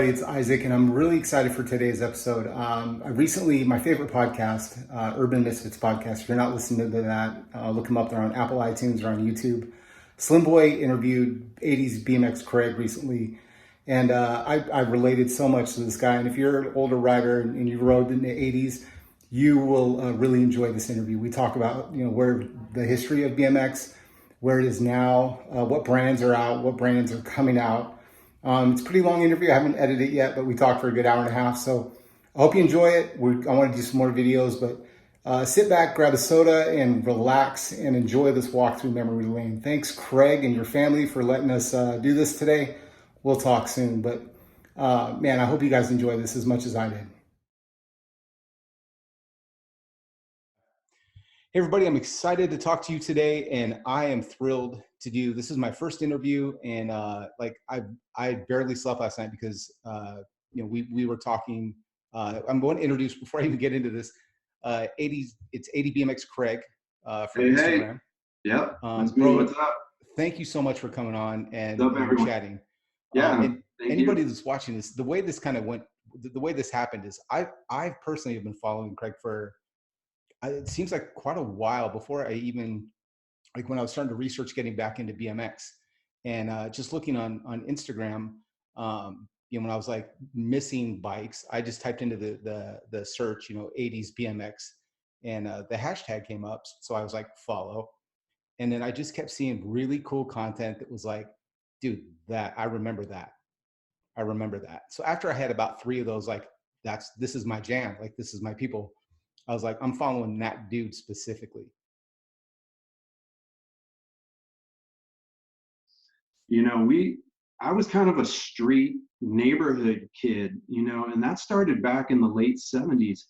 everybody. It's Isaac, and I'm really excited for today's episode. My favorite podcast, Urban Misfits Podcast. If you're not listening to that, look them up. They're on Apple iTunes or on YouTube. Slim Boy interviewed 80s BMX Craig recently, and I related so much to this guy. And if you're an older rider and you rode in the 80s, you will really enjoy this interview. We talk about where the history of BMX, where it is now, what brands are out, what brands are coming out. It's a pretty long interview. I haven't edited it yet, but we talked for a good hour and a half. So I hope you enjoy it. I want to do some more videos, but sit back, grab a soda, and relax and enjoy this walk through memory lane. Thanks, Craig, and your family for letting us do this today. We'll talk soon. But man, I hope you guys enjoy this as much as I did. Hey everybody, I'm excited to talk to you today, and I am thrilled to do this. Is my first interview, and I barely slept last night because we were talking. I'm going to introduce, before I even get into this, 80s. It's 80 BMX Craig from Instagram. Hey. Yep. Bro, what's up? Thank you so much for coming on and chatting. Yeah. And anybody that's watching this, the way this kind of went, the way this happened is I personally have been following Craig for. It seems like quite a while before I even, like when I was starting to research getting back into BMX, and just looking on Instagram, when I was like missing bikes, I just typed into the search, 80s BMX, and the hashtag came up. So I was like, follow. And then I just kept seeing really cool content that was like, dude, I remember that. I remember that. So after I had about 3 of those, like, this is my jam. Like, this is my people. I was like, I'm following that dude specifically. I was kind of a street neighborhood kid, and that started back in the late 70s.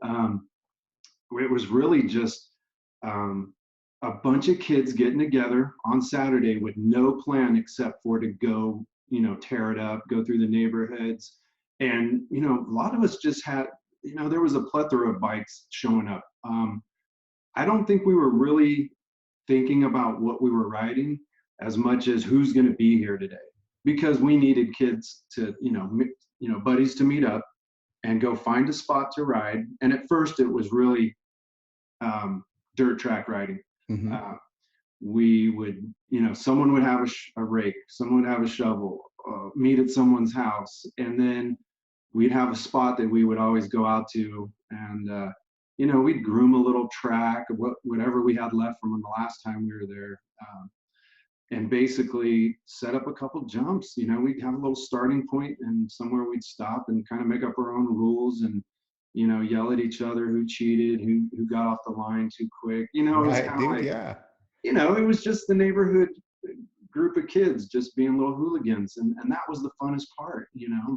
It was really just a bunch of kids getting together on Saturday with no plan except for to go, tear it up, go through the neighborhoods. And, a lot of us just had, there was a plethora of bikes showing up. I don't think we were really thinking about what we were riding as much as who's going to be here today, because we needed kids to, buddies to meet up and go find a spot to ride. And at first it was really dirt track riding. Mm-hmm. We would, someone would have a rake, someone would have a shovel, meet at someone's house, and then we'd have a spot that we would always go out to, and we'd groom a little track of whatever we had left from the last time we were there, and basically set up a couple jumps. We'd have a little starting point and somewhere we'd stop and kind of make up our own rules and yell at each other who cheated, who got off the line too quick. It was kind of like, yeah. It was just the neighborhood group of kids just being little hooligans, and that was the funnest part.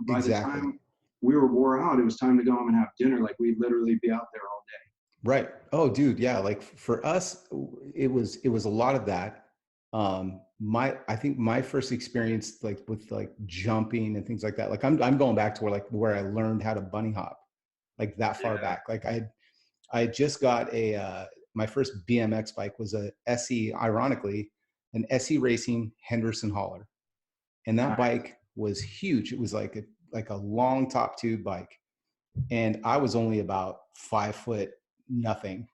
By the time we were wore out, it was time to go home and have dinner. Like, we'd literally be out there all day. Right. Oh, dude. Yeah. Like, for us, it was a lot of that. I think my first experience, like, with like jumping and things like that, like I'm going back to where I learned how to bunny hop, like that far back. Like I just got my first BMX bike was a SE, ironically, an SE Racing Henderson Hauler. And that bike was huge. It was like a long top tube bike. And I was only about 5 foot nothing.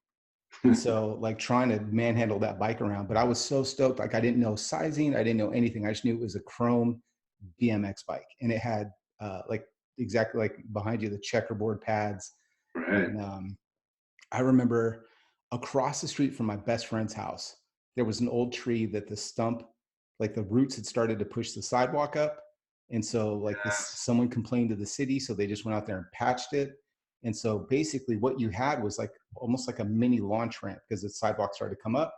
And so, like, trying to manhandle that bike around, but I was so stoked. Like, I didn't know sizing. I didn't know anything. I just knew it was a chrome BMX bike, and it had like exactly like behind you, the checkerboard pads. Right. And I remember across the street from my best friend's house, there was an old tree that the stump, like the roots had started to push the sidewalk up. And so, like, someone complained to the city, so they just went out there and patched it. And so basically what you had was like almost like a mini launch ramp, because the sidewalk started to come up,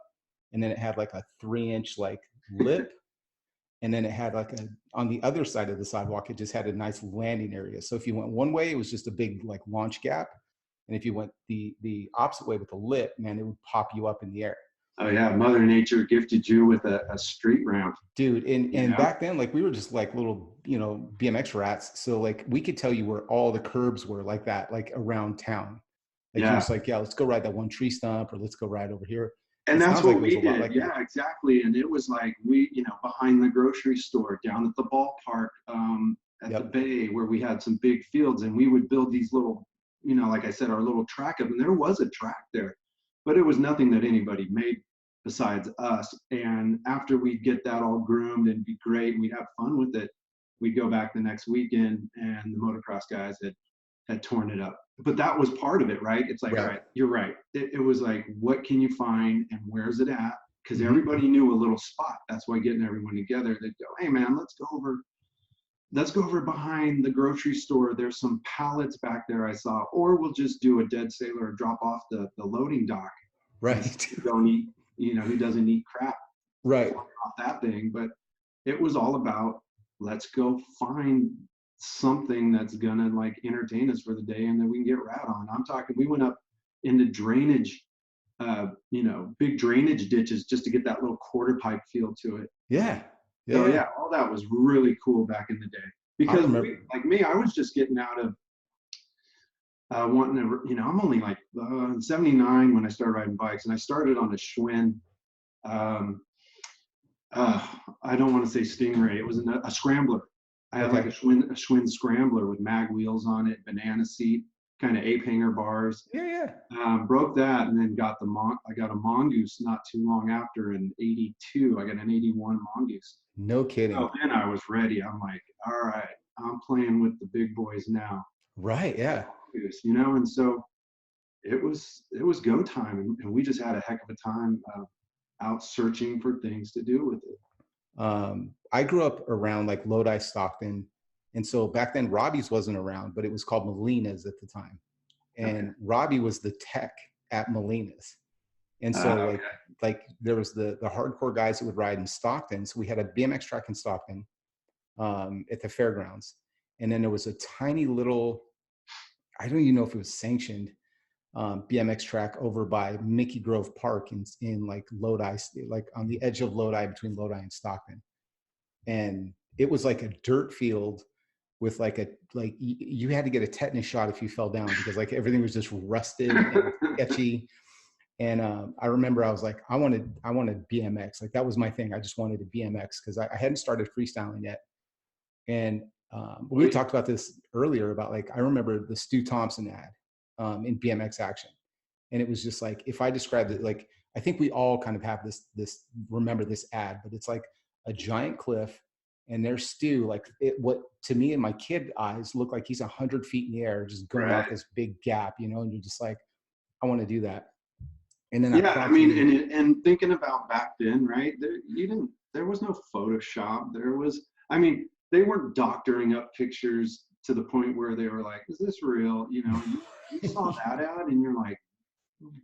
and then it had like a 3-inch like lip. And then it had like on the other side of the sidewalk, it just had a nice landing area. So if you went one way, it was just a big like launch gap. And if you went the opposite way with the lip, man, it would pop you up in the air. Oh yeah, Mother Nature gifted you with a street ramp. Dude, and back then, like, we were just like little, BMX rats. So like we could tell you where all the curbs were like that, like around town. Like, you're just like, yeah, let's go ride that one tree stump, or let's go ride over here. And that's what we did. Like, yeah, exactly. And it was like, we, behind the grocery store, down at the ballpark, at the bay where we had some big fields, and we would build these little, like I said, our little track up, and there was a track there, but it was nothing that anybody made besides us. And after we'd get that all groomed and be great, we'd have fun with it, we'd go back the next weekend and the motocross guys had torn it up. But that was part of it, right? It's like, all right, you're right. It was like, what can you find and where's it at? Because everybody knew a little spot. That's why getting everyone together, they'd go, hey man, let's go over behind the grocery store. There's some pallets back there I saw, or we'll just do a dead sailor drop off the loading dock. Right. Don't eat, who doesn't eat crap. Right. Off that thing. But it was all about, let's go find something that's gonna like entertain us for the day and then we can get rad on. I'm talking, we went up into drainage, big drainage ditches just to get that little quarter pipe feel to it. Yeah. So yeah, all that was really cool back in the day. Because like me, I was just getting out of wanting to, I'm only like 79 when I started riding bikes, and I started on a Schwinn. I don't want to say Stingray. It was a Scrambler. I had like a Schwinn Scrambler with mag wheels on it, banana seat, kind of ape hanger bars. Broke that, and then I got a Mongoose not too long after in '82. I got an '81 Mongoose. No kidding. So then I was ready. I'm like, all right, I'm playing with the big boys now. Right. Yeah. And so it was go time, and we just had a heck of a time out searching for things to do with it. I grew up around like Lodi, Stockton. And so back then Robbie's wasn't around, but it was called Molina's at the time. And Robbie was the tech at Molina's. And so like there was the hardcore guys that would ride in Stockton. So we had a BMX track in Stockton at the fairgrounds. And then there was a tiny little, I don't even know if it was sanctioned, BMX track over by Mickey Grove Park in like Lodi, like on the edge of Lodi, between Lodi and Stockton. And it was like a dirt field with you had to get a tetanus shot if you fell down, because like everything was just rusted and sketchy. And I remember I was like, I wanted BMX. Like that was my thing. I just wanted a BMX because I hadn't started freestyling yet. And we talked about this earlier about like, I remember the Stu Thompson ad in BMX Action. And it was just like, if I described it, like, I think we all kind of have remember this ad, but it's like a giant cliff, and there's Stu, like what to me in my kid eyes looked like he's 100 feet in the air, just going out this big gap, and you're just like, I want to do that. And then and thinking about back then, right? There was no Photoshop. They weren't doctoring up pictures to the point where they were like, is this real? You saw that ad and you're like,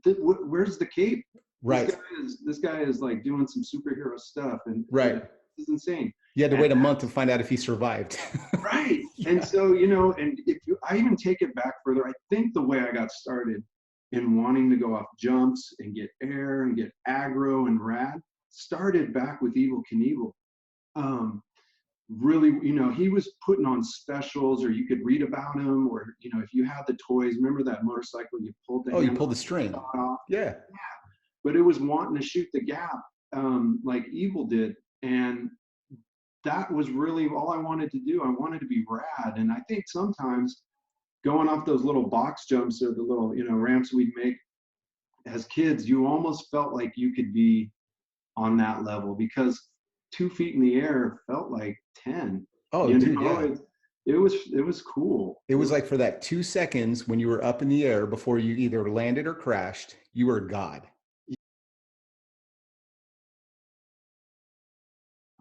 where's the cape? Right. This guy is like doing some superhero stuff, and right. This is insane. You had to wait a month to find out if he survived. Right. And so, and I even take it back further. I think the way I got started in wanting to go off jumps and get air and get aggro and rad started back with Evel Knievel. Really, he was putting on specials, or you could read about him, or, if you had the toys, remember that motorcycle you pulled the you pulled the string off? Yeah. But it was wanting to shoot the gap like Evel did. And that was really all I wanted to do. I wanted to be rad. And I think sometimes going off those little box jumps or the little, ramps we'd make as kids, you almost felt like you could be on that level, because 2 feet in the air felt like 10. Yeah. It was cool. It was like for that 2 seconds when you were up in the air before you either landed or crashed, you were God.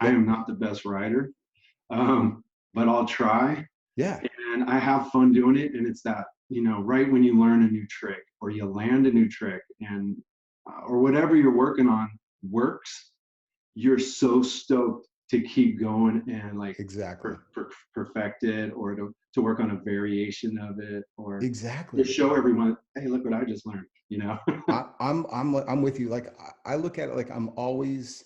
I am not the best rider, but I'll try. Yeah. And I have fun doing it. And it's that, right when you learn a new trick or you land a new trick and, or whatever you're working on works, you're so stoked to keep going and like exactly perfect it, or to work on a variation of it, or exactly to show everyone, hey, look what I just learned, I'm with you. Like I look at it like I'm always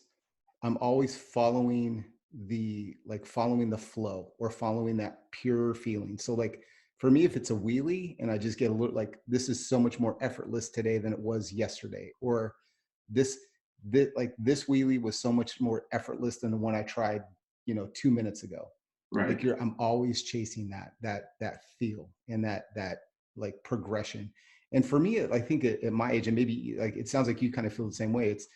following the flow, or following that pure feeling. So like for me, if it's a wheelie and I just get a little like, this is so much more effortless today than it was yesterday, or this wheelie was so much more effortless than the one I tried, 2 minutes ago. Right. Like I'm always chasing that feel and that like progression. And for me, I think at my age, and maybe like it sounds like you kind of feel the same way. It's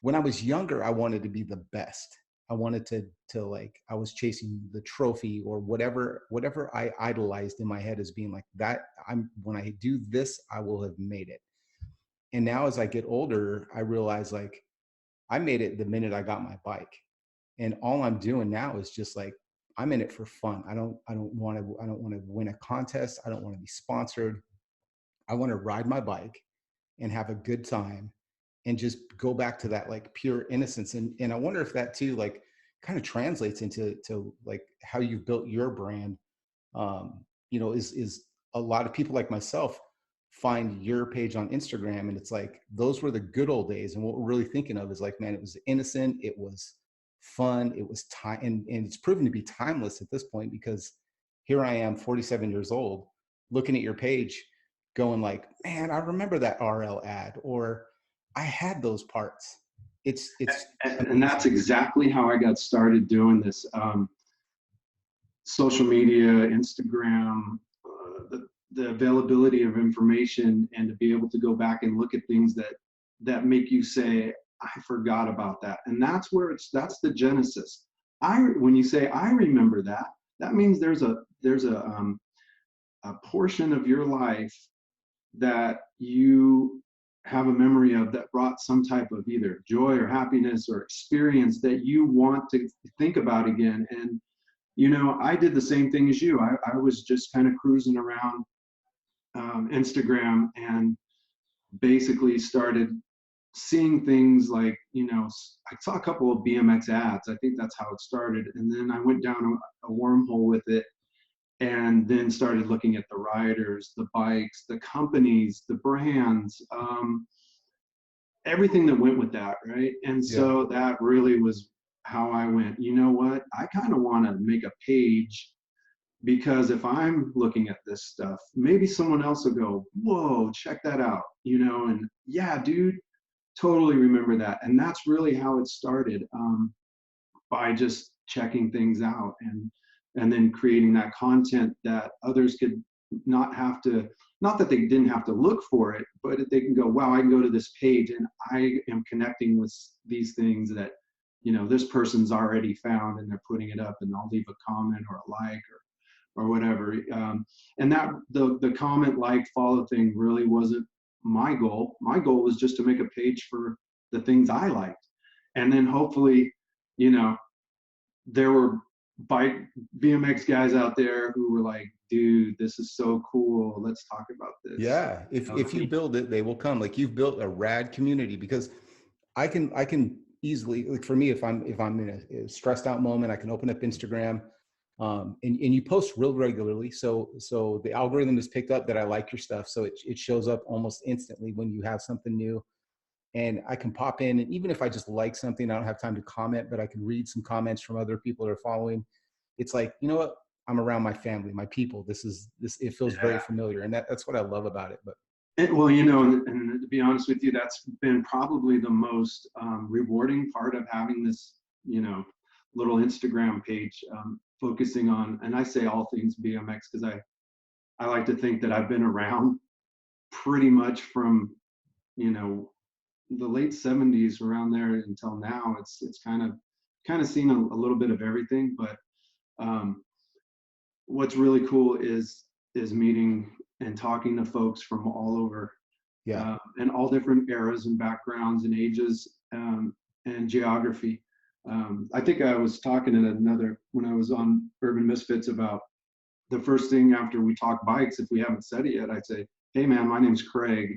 when I was younger, I wanted to be the best. I wanted to like I was chasing the trophy or whatever I idolized in my head as being like that. I'm when I do this, I will have made it. And now as I get older, I realize like I made it the minute I got my bike. And all I'm doing now is just like I'm in it for fun. I don't want to win a contest. I don't want to be sponsored. I want to ride my bike and have a good time and just go back to that like pure innocence. And I wonder if that too like kind of translates into like how you've built your brand. Is a lot of people like myself find your page on Instagram and it's like those were the good old days. And what we're really thinking of is like, man, it was innocent, it was fun, it was time, and it's proven to be timeless at this point because here I am, 47 years old, looking at your page, going like, man, I remember that RL ad, or I had those parts. It's And that's exactly how I got started doing this. Social media, Instagram, the availability of information, and to be able to go back and look at things that make you say, I forgot about that. And that's where that's the genesis. When you say I remember that, that means there's a portion of your life that you have a memory of that brought some type of either joy or happiness or experience that you want to think about again. And I did the same thing as you. I was just kind of cruising around Instagram and basically started seeing things like, I saw a couple of BMX ads. I think that's how it started. And then I went down a wormhole with it and then started looking at the riders, the bikes, the companies, the brands, everything that went with that, right? And yeah, so that really was how I went, you know what? I kind of want to make a page because if I'm looking at this stuff, maybe someone else will go, whoa, check that out, and yeah, dude, totally remember that. And that's really how it started, by just checking things out and then creating that content that others could not have to, not that they didn't have to look for it, but they can go, wow, I can go to this page and I am connecting with these things that, this person's already found and they're putting it up, and I'll leave a comment or a like or whatever. And that the comment, like, follow thing really wasn't my goal. My goal was just to make a page for the things I liked. And then hopefully, you know, there were bike BMX guys out there who were like, dude, this is so cool. Let's talk about this. yeah. If you build it, they will come. Like you've built a rad community because I can easily, like for me, if I'm in a stressed out moment, I can open up Instagram, and you post real regularly. So the algorithm has picked up that I like your stuff. So it shows up almost instantly when you have something new. And I can pop in, and even if I just like something, I don't have time to comment, but I can read some comments from other people that are following. It's like, you know what? I'm around my family, my people. This, it feels very Yeah. familiar. And that's what I love about it. But Well, and to be honest with you, that's been probably the most rewarding part of having this, little Instagram page, focusing on, and I say all things BMX because I like to think that I've been around pretty much from, you know, the late 70s around there until now. It's kind of seen a little bit of everything, but um, what's really cool is meeting and talking to folks from all over, yeah, and all different eras and backgrounds and ages, and geography. I think I was talking in another, when I was on Urban Misfits, about the first thing after we talk bikes, if we haven't said it yet, I'd say, hey man, my name's Craig.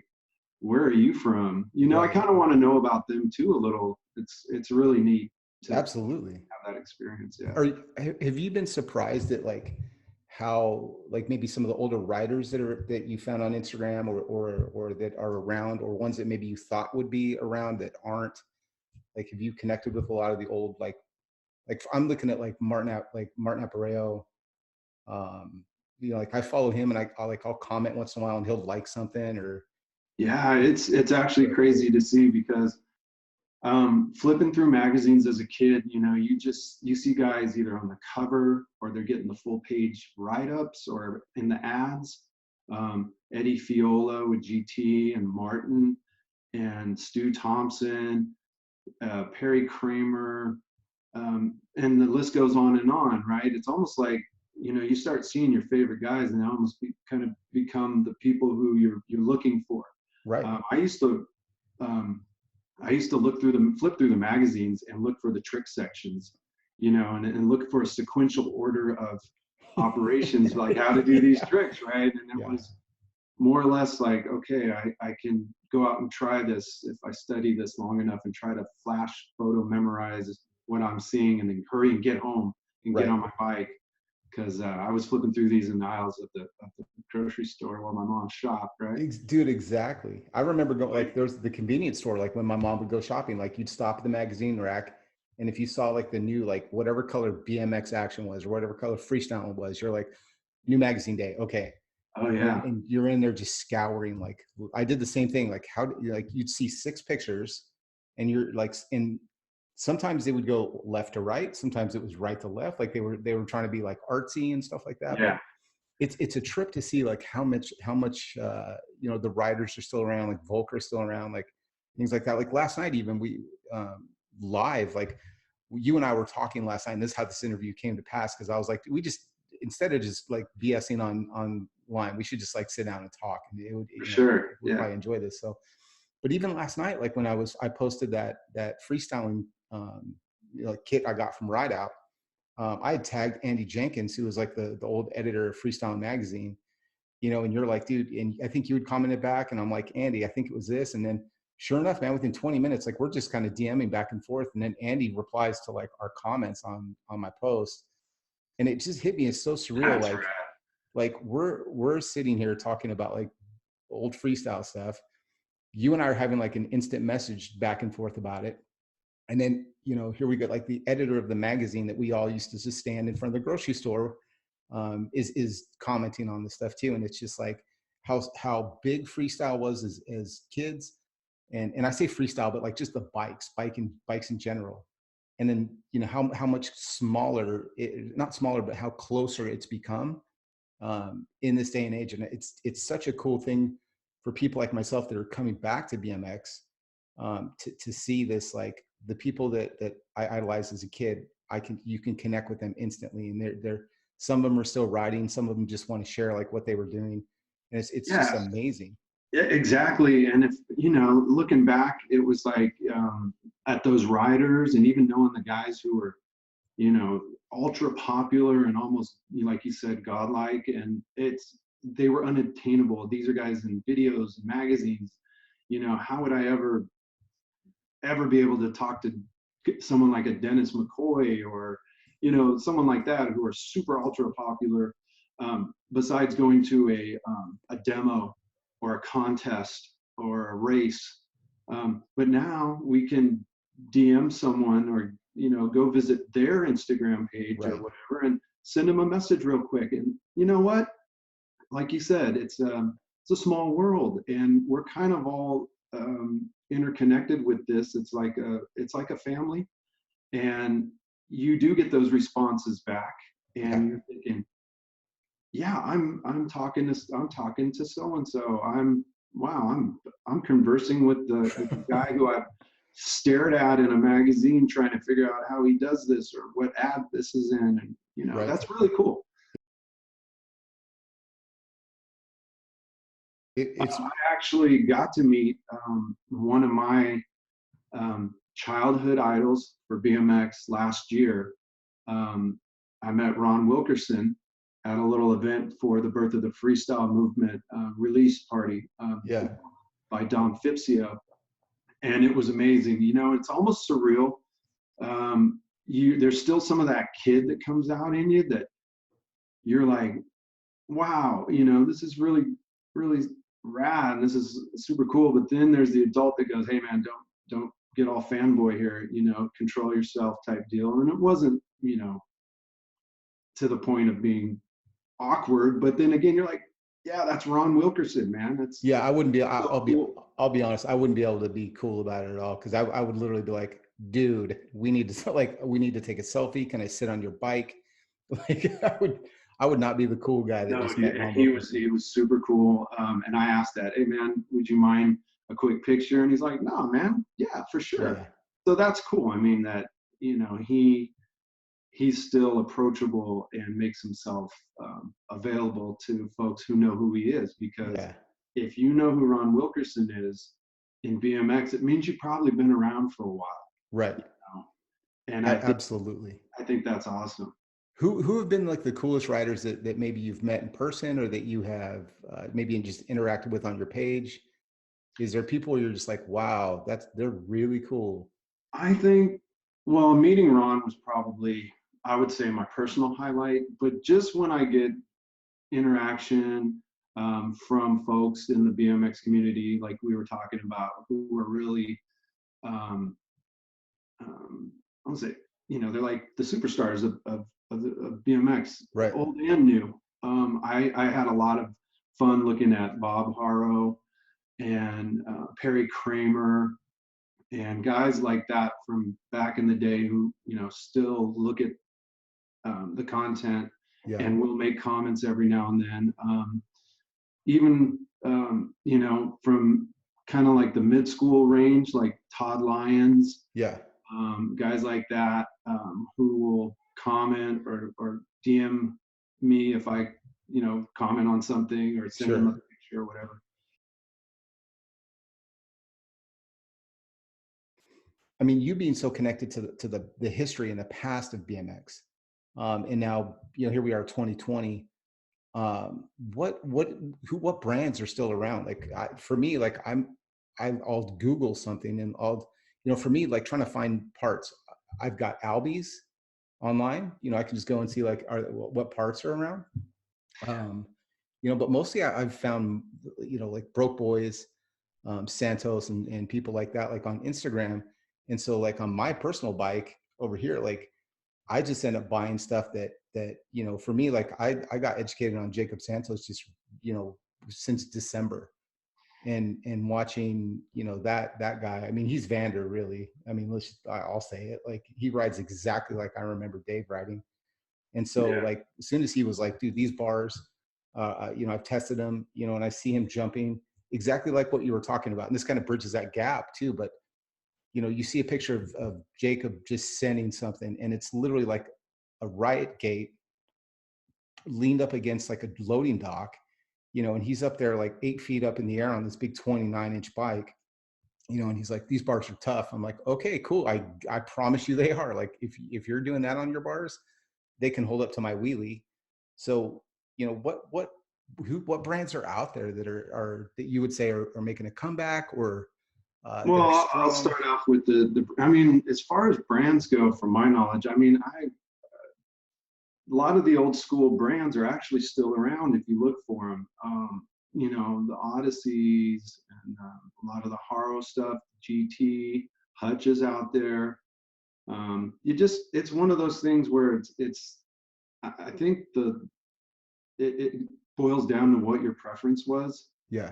Where are you from? I right. kind of want to know about them too a little. It's really neat to Absolutely. have that experience. Yeah. Have you been surprised at like how like maybe some of the older writers that you found on Instagram or that are around, or ones that maybe you thought would be around that aren't? Like, have you connected with a lot of the old like I'm looking at like Martin Appareo. Um, like I follow him and I'll comment once in a while and he'll like something or Yeah, it's actually crazy to see because Flipping through magazines as a kid, you know, you see guys either on the cover or they're getting the full page write-ups or in the ads. Eddie Fiola with GT and Martin and Stu Thompson, Perry Kramer, and the list goes on, right? It's almost like, you know, you start seeing your favorite guys and they almost kind of become the people who you're looking for. Right. I used to flip through the magazines and look for the trick sections, you know, and look for a sequential order of operations, like how to do these tricks, right? And it was more or less like, okay, I can go out and try this if I study this long enough and try to flash photo memorize what I'm seeing and then hurry and get home and get on my bike. Because I was flipping through these in the aisles at the grocery store while my mom shopped, right? Dude, exactly. I remember going, like, there was the convenience store, like when my mom would go shopping, like you'd stop at the magazine rack, and if you saw like the new, like whatever color BMX Action was or whatever color Freestyle was, you're like, new magazine day, okay. Oh yeah. And you're in there just scouring. Like I did the same thing. Like you'd see 6 pictures, and you're like, and sometimes they would go left to right, sometimes it was right to left, like they were trying to be like artsy and stuff like that. Yeah. But it's a trip to see like how much you know, the riders are still around, like Volker is still around, like things like that. Like last night even we live, like you and I were talking last night, and this is how this interview came to pass, because I was like, we just, instead of just like BSing online, we should just like sit down and talk, and it would, we'd probably enjoy this. So, but even last night, like when I posted that freestyling you know, kit I got from RIDEOUT, I had tagged Andy Jenkins, who was like the old editor of Freestyle Magazine, you know, and you're like, dude, and I think you had commented back, and I'm like, Andy, I think it was this. And then sure enough, man, within 20 minutes, like we're just kind of DMing back and forth. And then Andy replies to like our comments on my post. And it just hit me. It's so surreal. That's like we're sitting here talking about like old freestyle stuff. You and I are having like an instant message back and forth about it. And then, you know, here we go, like the editor of the magazine that we all used to just stand in front of the grocery store is commenting on this stuff too. And it's just like how big freestyle was as kids. And I say freestyle, but like just the bikes in general. And then, you know, how much smaller, not smaller, but how closer it's become in this day and age. And it's such a cool thing for people like myself that are coming back to BMX to see this, like the people that I idolized as a kid, you can connect with them instantly. And they're some of them are still riding, some of them just want to share like what they were doing. And it's just amazing. Yeah, exactly. And if, you know, looking back, it was like at those riders and even knowing the guys who were, you know, ultra popular and almost, like you said, godlike, and they were unattainable. These are guys in videos and magazines. You know, how would I ever be able to talk to someone like a Dennis McCoy or, you know, someone like that who are super ultra popular, besides going to a demo or a contest or a race. But now we can DM someone or, you know, go visit their Instagram page or whatever and send them a message real quick. And you know what? Like you said, it's a small world, and we're kind of all interconnected with this. It's like a family, and you do get those responses back, and you're thinking, yeah, I'm talking to so and so. I'm conversing with the guy who I've stared at in a magazine trying to figure out how he does this or what ad this is in, and you know, that's really cool. I actually got to meet one of my childhood idols for BMX last year. I met Ron Wilkerson at a little event for the Birth of the Freestyle Movement release party by Dom Fipsio. And it was amazing. You know, it's almost surreal. There's still some of that kid that comes out in you that you're like, wow, you know, this is really, really rad, and this is super cool. But then there's the adult that goes, hey man, don't get all fanboy here, you know, control yourself type deal. And it wasn't, you know, to the point of being awkward, but then again, you're like, yeah, that's Ron Wilkerson, man. That's I wouldn't be. I'll I'll be honest, I wouldn't be able to be cool about it at all, because I would literally be like, dude, we need to like we need to take a selfie. Can I sit on your bike? Like I would not be the cool guy that No, just met he Mambo was person. super cool. And I asked that, hey man, would you mind a quick picture? And he's like, no, man, yeah, for sure. Yeah, So that's cool. I mean that, he's still approachable and makes himself available to folks who know who he is. Because yeah, if you know who Ron Wilkerson is in BMX, it means you've probably been around for a while. right. You know? And Absolutely. I think that's awesome. Who have been like the coolest riders that maybe you've met in person, or that you have maybe just interacted with on your page? Is there people you're just like, wow, they're really cool? I think, well, meeting Ron was probably, I would say, my personal highlight. But just when I get interaction from folks in the BMX community, like we were talking about, who were really, um, I would say, they're like the superstars of BMX, Right. old and new. I had a lot of fun looking at Bob Harrow and Perry Kramer and guys like that from back in the day who still look at the content Yeah. and will make comments every now and then. Even from kind of like the mid-school range, like Todd Lyons, Yeah. guys like that, who will comment or DM me if I comment on something or send them a Sure. picture or whatever. I mean, you being so connected to the history and the past of BMX, and now here we are, 2020. What brands are still around? Like for me, like I'll Google something and for me, like trying to find parts. I've got Albies online. I can just go and see like what parts are around. Um, but mostly I've found like Broke Boys, Santos, and people like that, like on Instagram. And so like on my personal bike over here, like I just end up buying stuff that for me, like I got educated on Jacob Santos just since December, and watching that guy. I mean, he's Vander, really. I mean, I'll say it, like he rides exactly like I remember Dave riding. And so Yeah. like as soon as he was like, dude, these bars, I've tested them, and I see him jumping exactly like what you were talking about. And this kind of bridges that gap too. But you see a picture of Jacob just sending something, and it's literally like a riot gate leaned up against like a loading dock, and he's up there like 8 feet up in the air on this big 29-inch bike, and he's like, these bars are tough. I'm like, okay, cool. I promise you they are. Like if you're doing that on your bars, they can hold up to my wheelie. So, what brands are out there that are that you would say are making a comeback, or that Well, are I'll strong? start off with I mean, as far as brands go, from my knowledge, I mean, a lot of the old school brands are actually still around if you look for them. The Odysseys and a lot of the Haro stuff, GT, Hutch is out there. It's one of those things where I think it boils down to what your preference was. Yeah.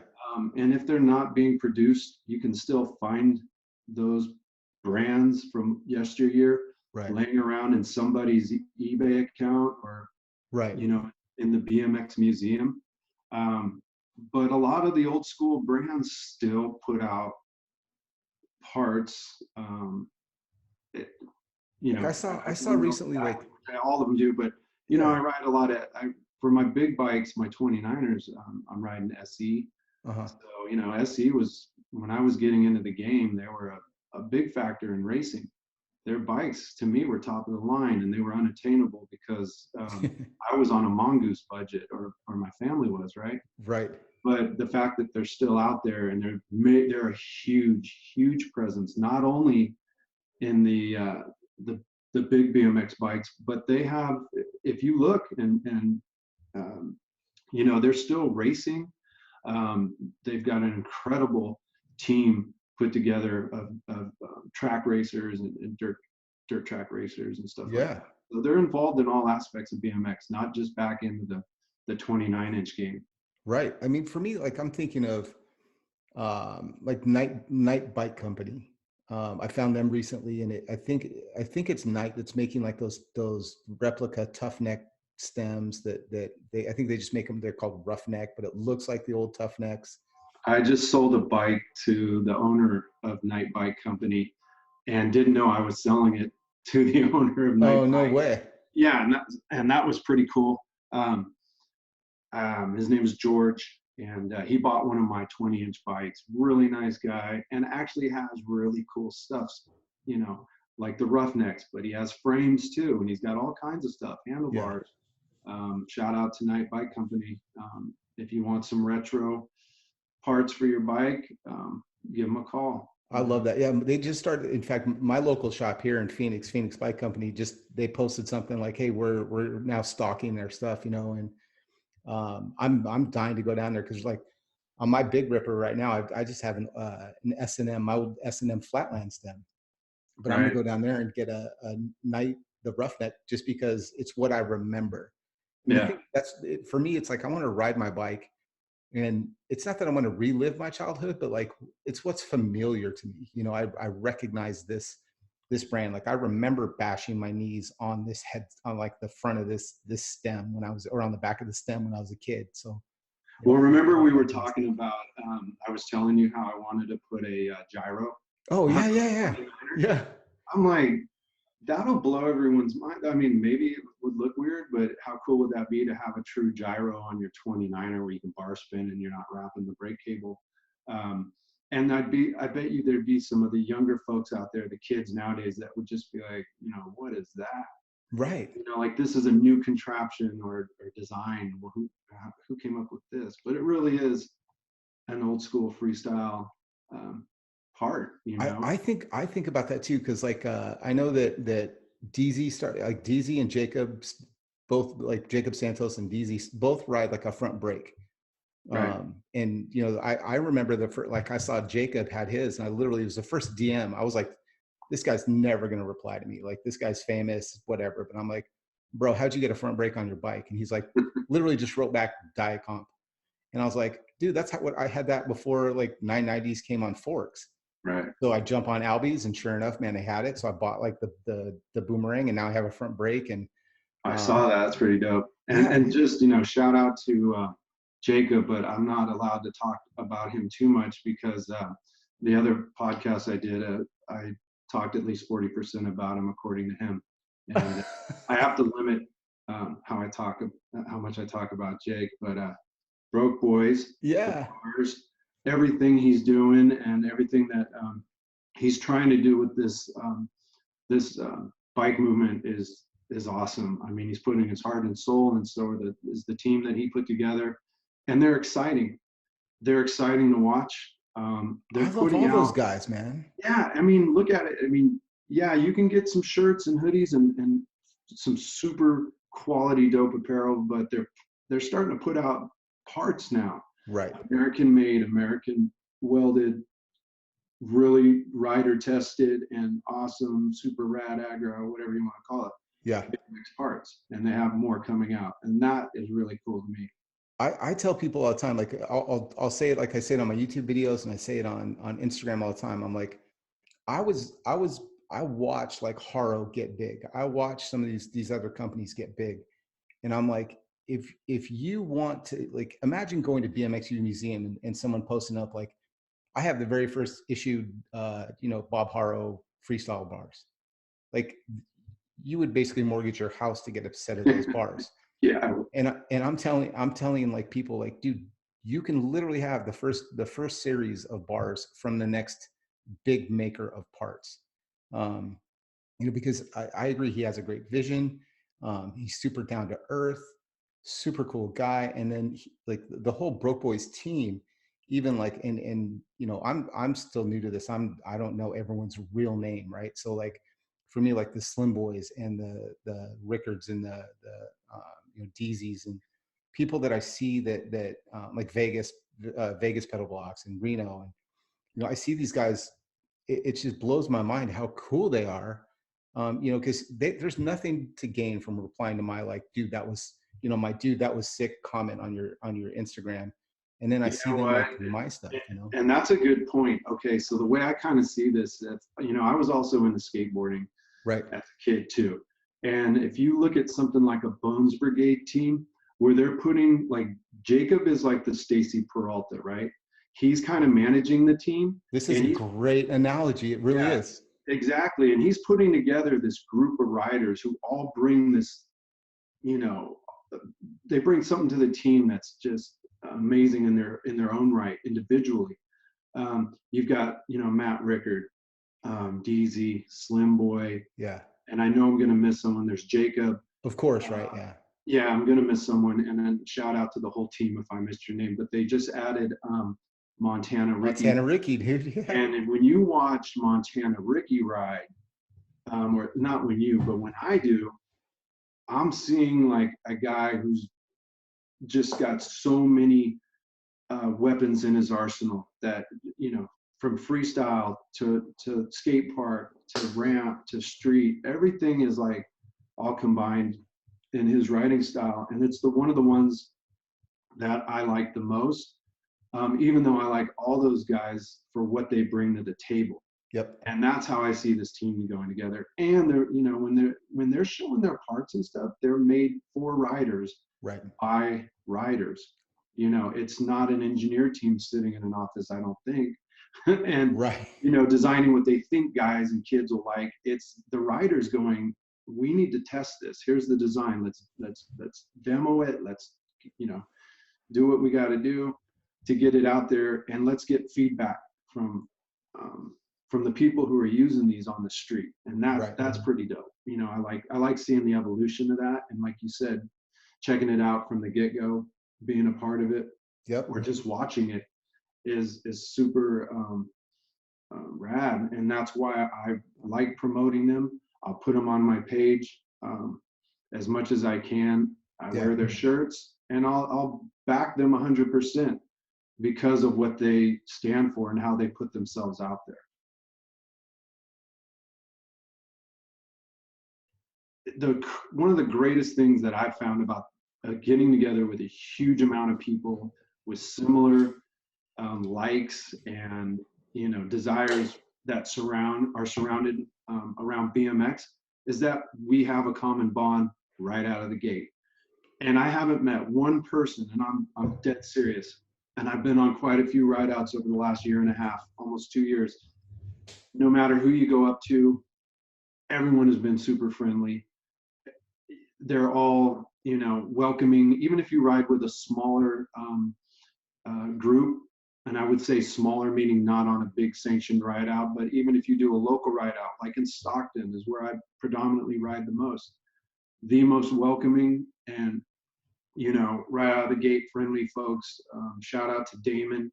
And if they're not being produced, you can still find those brands from yesteryear Right. laying around in somebody's eBay account or, Right. in the BMX museum. But a lot of the old school brands still put out parts. It, Like I I saw don't know recently, like, exactly what all of them do, but I yeah. ride a lot for my big bikes, my 29ers, I'm riding SE. Uh-huh. So, SE was, when I was getting into the game, they were a big factor in racing. Their bikes to me were top of the line, and they were unattainable because I was on a mongoose budget, or my family was, right? Right. But the fact that they're still out there and they're a huge presence, not only in the the big BMX bikes, but they have, if you look and um, they're still racing. They've got an incredible team put together of track racers and dirt track racers and stuff like Yeah. that. So they're involved in all aspects of BMX, not just back into the 29-inch game. Right. I mean, for me, like I'm thinking of like Night Bike Company. I found them recently, and I think it's Night that's making like those replica tough neck stems that I think they just make them. They're called Roughneck, but it looks like the old Tough Necks. I just sold a bike to the owner of Night Bike Company and didn't know I was selling it to the owner of Night Oh, no Bike. way. Yeah, and that was pretty cool. His name is George, and he bought one of my 20-inch bikes. Really nice guy, and actually has really cool stuff, you know, like the Roughnecks, but he has frames too, and he's got all kinds of stuff, Yeah. handlebars. Shout out to Night Bike Company. If you want some retro parts for your bike, give them a call. I love that. Yeah, they just started. In fact, my local shop here in Phoenix Bike Company, they posted something like, "Hey, we're now stocking their stuff," and I'm dying to go down there because like on my Big Ripper right now, I just have an S&M, my old S&M Flatland stem, but I'm gonna Right. go down there and get a Night the Roughneck just because it's what I remember. And I Yeah. think that's it, for me. It's like I want to ride my bike, and it's not that I want to relive my childhood, but like it's what's familiar to me. I recognize this brand. Like I remember bashing my knees on this head on like the front of this stem when I was, or on the back of the stem when I was a kid. So Well, I remember we were recognize that. talking about, I was telling you how I wanted to put a gyro Oh on yeah, the yeah, yeah, 29er. yeah. I'm like, that'll blow everyone's mind. I mean, maybe it would look weird, but how cool would that be to have a true gyro on your 29er where you can bar spin and you're not wrapping the brake cable? And I bet you there'd be some of the younger folks out there, the kids nowadays, that would just be like, what is that? Right. Like this is a new contraption or design. Well, who came up with this? But it really is an old school freestyle um, part. I think about that too because like I know that DZ started like DZ and Jacobs both, like Jacob Santos and DZ both ride like a front brake. Right. And I remember like I saw Jacob had his, and I literally, it was the first DM. I was like, this guy's never gonna reply to me. Like this guy's famous, whatever. But I'm like, bro, how'd you get a front brake on your bike? And he's like, literally just wrote back Diet Comp. And I was like, dude, that's what I had that before like 990s came on forks. Right. So I jump on Albies, and sure enough, man, they had it. So I bought like the boomerang, and now I have a front brake. And I saw that. That's pretty dope. And yeah, and just shout out to Jacob, but I'm not allowed to talk about him too much because the other podcast I did, I talked at least 40% about him according to him, and I have to limit how much I talk about Jake. But Broke Boys, the yeah, bars, everything he's doing, and everything that he's trying to do with this bike movement is awesome. I mean, he's putting his heart and soul, and so is the team that he put together, and they're exciting. They're exciting to watch. I They're love putting all those out, guys, man. yeah. I mean, look at it. I mean, yeah, you can get some shirts and hoodies and some super quality dope apparel, but they're starting to put out parts now. Right. American made, American welded, really rider tested and awesome, super rad aggro, whatever you want to call it, Yeah. BMX parts, and they have more coming out, and that is really cool to me. I tell people all the time, like I'll say it like I say it on my YouTube videos, and I say it on Instagram all the time. I'm like, I watch like Haro get big. I watch some of these other companies get big, and I'm like, if you want to, like, imagine going to BMX Museum and someone posting up like, I have the very first issued Bob Haro freestyle bars. Like, you would basically mortgage your house to get a set of those bars. Yeah. And I'm telling like people like, dude, you can literally have the first series of bars from the next big maker of parts. Um, because I agree, he has a great vision. He's super down to earth, super cool guy. And then like the whole Broke Boys team, even like, and I'm still new to this. I don't know everyone's real name, right? So like for me, like the Slim Boys and the Rickards and the DZs and people that I see that like Vegas pedal blocks and Reno, and I see these guys. It just blows my mind how cool they are. Because there's nothing to gain from replying to my like, dude, that was my dude, that was sick comment on your Instagram. And then I You see know them what? like in my stuff, you know? And that's a good point. Okay, so the way I kind of see this, I was also into skateboarding Right. as a kid too. And if you look at something like a Bones Brigade team, where they're putting like Jacob is like the Stacy Peralta, right? He's kind of managing the team, This is and a he's great analogy. It really yeah, is. exactly. And he's putting together this group of riders who all bring this, you know, they bring something to the team that's just amazing in their own right individually. You've got, Matt Rickard, DZ, Slim Boy, Yeah. and I know I'm going to miss someone. There's Jacob. Of course, right? Uh, Yeah. yeah, I'm going to miss someone. And then shout out to the whole team if I missed your name. But they just added Montana Ricky. Montana Ricky, dude. Yeah. And when you watch Montana Ricky ride, or not when you, but when I do, I'm seeing like a guy who's just got so many weapons in his arsenal that, from freestyle to skate park to ramp to street, everything is like all combined in his writing style. And it's one of the ones that I like the most, even though I like all those guys for what they bring to the table. Yep. And that's how I see this team going together. And they're, when they're showing their parts and stuff, they're made for riders, Right. by riders. It's not an engineer team sitting in an office, I don't think, and Right. designing what they think guys and kids will like. It's the riders going, we need to test this. Here's the design. Let's demo it. Let's do what we got to do to get it out there, and let's get feedback from the people who are using these on the street. And that's pretty dope. I like seeing the evolution of that, and like you said, checking it out from the get-go, being a part of it, Yep. or just watching it is super rad. And that's why I like promoting them. I'll put them on my page as much as I can. I wear their shirts, and I'll back them 100% because of what they stand for and how they put themselves out there. One of the greatest things that I found about getting together with a huge amount of people with similar likes and desires that are surrounded around BMX is that we have a common bond right out of the gate. And I haven't met one person, and I'm dead serious, and I've been on quite a few rideouts over the last year and a half, almost 2 years. No matter who you go up to, everyone has been super friendly. They're all, welcoming. Even if you ride with a smaller group, and I would say smaller meaning not on a big sanctioned ride out, but even if you do a local ride out, like in Stockton is where I predominantly ride the most welcoming and, right out of the gate, friendly folks. Shout out to Dayton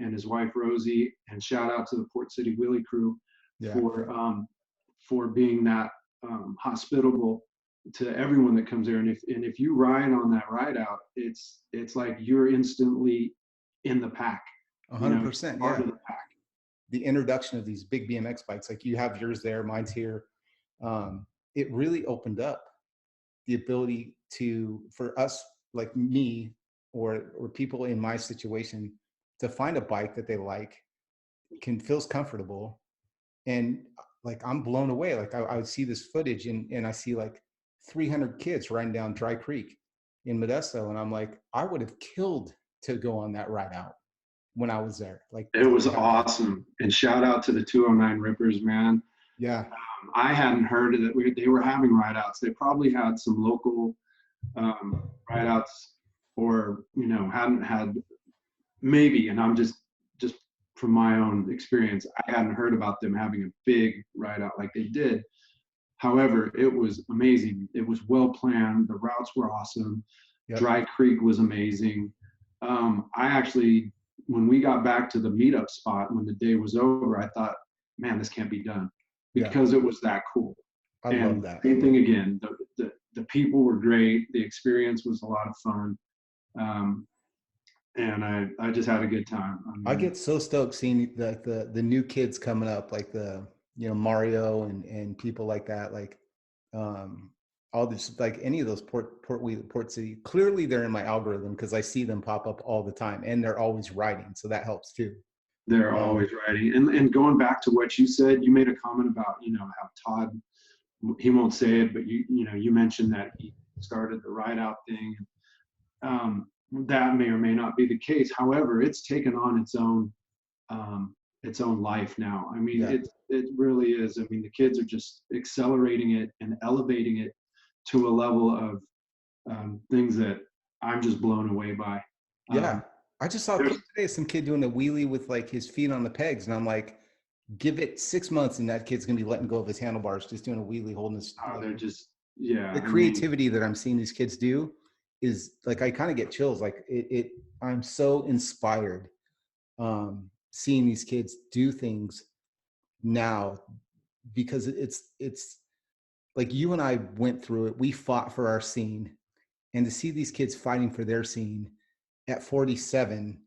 and his wife Rosie, and shout out to the Port City Wheelie crew for being that hospitable to everyone that comes there. And if you ride on that ride out, it's like you're instantly in the pack. 100%. Part Yeah. of the pack. The introduction of these big BMX bikes, like you have yours there, mine's here. It really opened up the ability for us, like me, or people in my situation, to find a bike that they like, feels comfortable. And like, I'm blown away. Like I would see this footage and I see like 300 kids riding down Dry Creek in Modesto. And I'm like, I would have killed to go on that ride out when I was there. Like, it was awesome. And shout out to the 209 Rippers, man. Yeah. I hadn't heard of that. They were having ride outs. They probably had some local ride outs, or, hadn't had maybe, and I'm just from my own experience, I hadn't heard about them having a big ride out like they did. However, it was amazing. It was well planned. The routes were awesome. Yep. Dry Creek was amazing. I actually, when we got back to the meetup spot, when the day was over, I thought, man, this can't be done, because it was that cool. I love that. Same thing again. The people were great. The experience was a lot of fun. And I just had a good time. I get so stoked seeing the new kids coming up, like the Mario and people like that. Like all this, like any of those Port City, clearly they're in my algorithm because I see them pop up all the time and they're always riding. So that helps too. They're Um, always writing. And going back to what you said, you made a comment about, how Todd, he won't say it, but you mentioned that he started the ride out thing. That may or may not be the case. However, it's taken on its own life now. I mean, yeah. it really is. I mean, the kids are just accelerating it and elevating it to a level of things that I'm just blown away by. Yeah. Um, I just saw a there's clip today of some kid doing a wheelie with like his feet on the pegs. And I'm like, give it 6 months and that kid's going to be letting go of his handlebars, just doing a wheelie, holding his, like, they're just, yeah. the I mean, creativity that I'm seeing these kids do is like, I kind of get chills. Like I'm so inspired seeing these kids do things now because it's like you and I went through it. We fought for our scene, and to see these kids fighting for their scene at 47,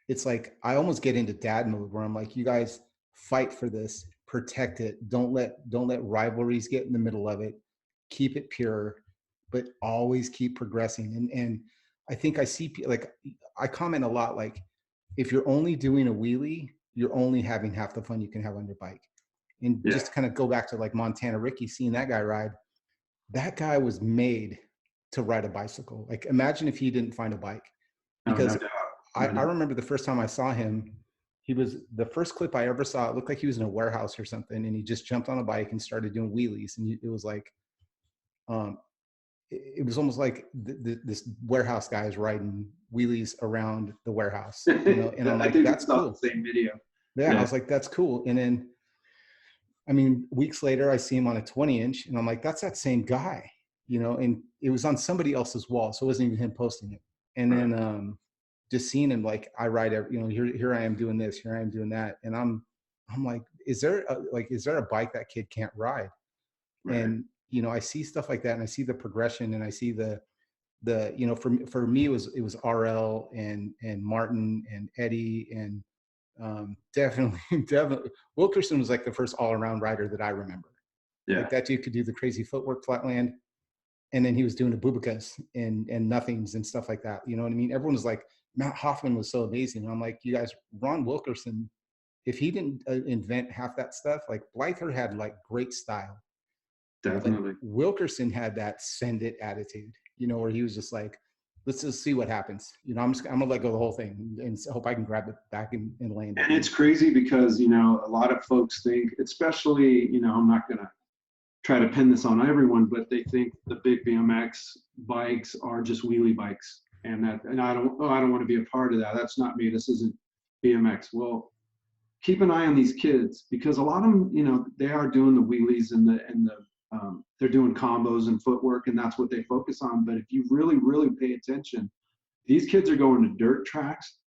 it's like I almost get into dad mode where I'm like, you guys fight for this, protect it. Don't let rivalries get in the middle of it. Keep it pure, but always keep progressing. And I think I see like I comment a lot like if you're only doing a wheelie, you're only having half the fun you can have on your bike. And yeah. just to kind of go back to like Montana Ricky, seeing that guy ride, that guy was made to ride a bicycle. Like imagine if he didn't find a bike, No, no because doubt. No I doubt. remember the first time I saw him, he was the first clip I ever saw. It looked like he was in a warehouse or something, and he just jumped on a bike and started doing wheelies. And it was like, um, it was almost like this warehouse guy is riding wheelies around the warehouse, And I'm I like, think we that's saw cool. the same video. Yeah, I Yeah. was like, that's cool. And then, I mean, weeks later, I see him on a 20-inch, and I'm like, that's that same guy, And it was on somebody else's wall, so it wasn't even him posting it. And Right. then just seeing him, like I ride, here I am doing this, here I am doing that, and I'm like, is there a bike that kid can't ride? Right. And I see stuff like that, and I see the progression, and I see the for me it was RL and Martin and Eddie and definitely definitely Wilkerson was like the first all-around rider that I remember. Like Yeah. that dude could do the crazy footwork flatland, and then he was doing the bubikas and nothings and stuff like that. You know what I mean? Everyone was like, Matt Hoffman was so amazing. And I'm like, you guys, Ron Wilkerson, if he didn't invent half that stuff, like Blyther had like great style, but Definitely. Wilkerson had that send it attitude, where he was just like, let's just see what happens. I'm gonna let go of the whole thing and hope I can grab it back and land it. And it's crazy because, a lot of folks think, especially, I'm not going to try to pin this on everyone, but they think the big BMX bikes are just wheelie bikes. And I don't want to be a part of that. That's not me. This isn't BMX. Well, keep an eye on these kids because a lot of them, they are doing the wheelies and they're doing combos and footwork, and that's what they focus on. But if you really, really pay attention, these kids are going to dirt tracks.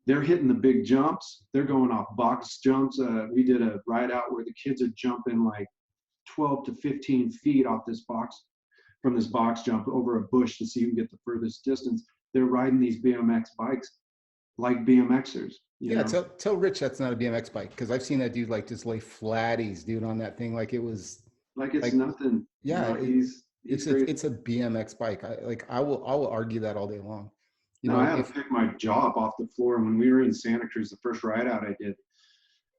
They're hitting the big jumps. They're going off box jumps. We did a ride out where the kids are jumping like 12 to 15 feet off this box from this box jump over a bush to see who can get the furthest distance. They're riding these BMX bikes like BMXers, Yeah, tell Rich that's not a BMX bike, because I've seen that dude like just lay flatties, dude, on that thing like it was like it's like, nothing. yeah, He's it's a crazy. it's a BMX bike. I will argue that all day long. No, I had to If pick my jaw up off the floor when we were in Santa Cruz. The first ride out I did,